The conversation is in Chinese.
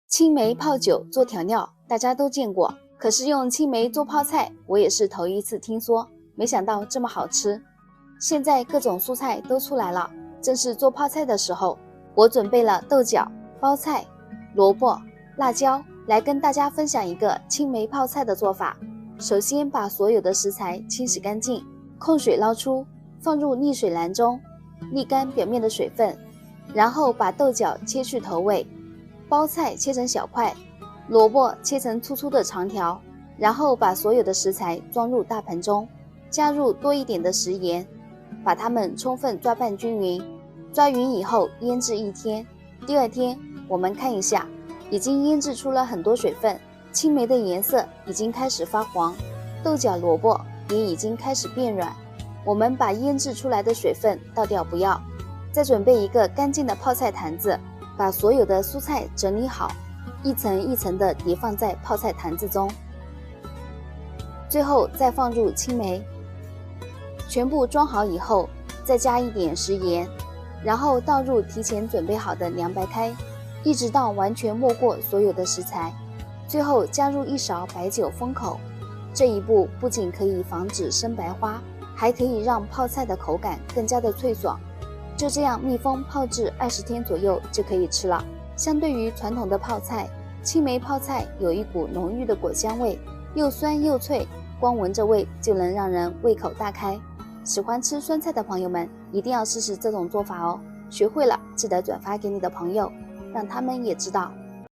青梅泡酒做调料，大家都见过，可是用青梅做泡菜，我也是头一次听说，没想到这么好吃。现在各种蔬菜都出来了，正是做泡菜的时候。我准备了豆角、包菜、萝卜、辣椒，来跟大家分享一个青梅泡菜的做法。首先把所有的食材清洗干净，控水捞出，放入沥水篮中，沥干表面的水分，然后把豆角切去头尾，包菜切成小块，萝卜切成粗粗的长条，然后把所有的食材装入大盆中，加入多一点的食盐，把它们充分抓拌均匀。抓匀以后腌制1天。第2天我们看一下，已经腌制出了很多水分，青梅的颜色已经开始发黄，豆角萝卜也已经开始变软。我们把腌制出来的水分倒掉不要，再准备一个干净的泡菜坛子，把所有的蔬菜整理好，一层一层的叠放在泡菜坛子中，最后再放入青梅，全部装好以后再加一点食盐，然后倒入提前准备好的凉白开，一直到完全没过所有的食材，最后加入1勺白酒封口。这一步不仅可以防止生白花，还可以让泡菜的口感更加的脆爽。就这样密封泡制20天左右就可以吃了。相对于传统的泡菜，青梅泡菜有一股浓郁的果香味，又酸又脆，光闻着味就能让人胃口大开。喜欢吃酸菜的朋友们一定要试试这种做法哦，学会了记得转发给你的朋友，让他们也知道。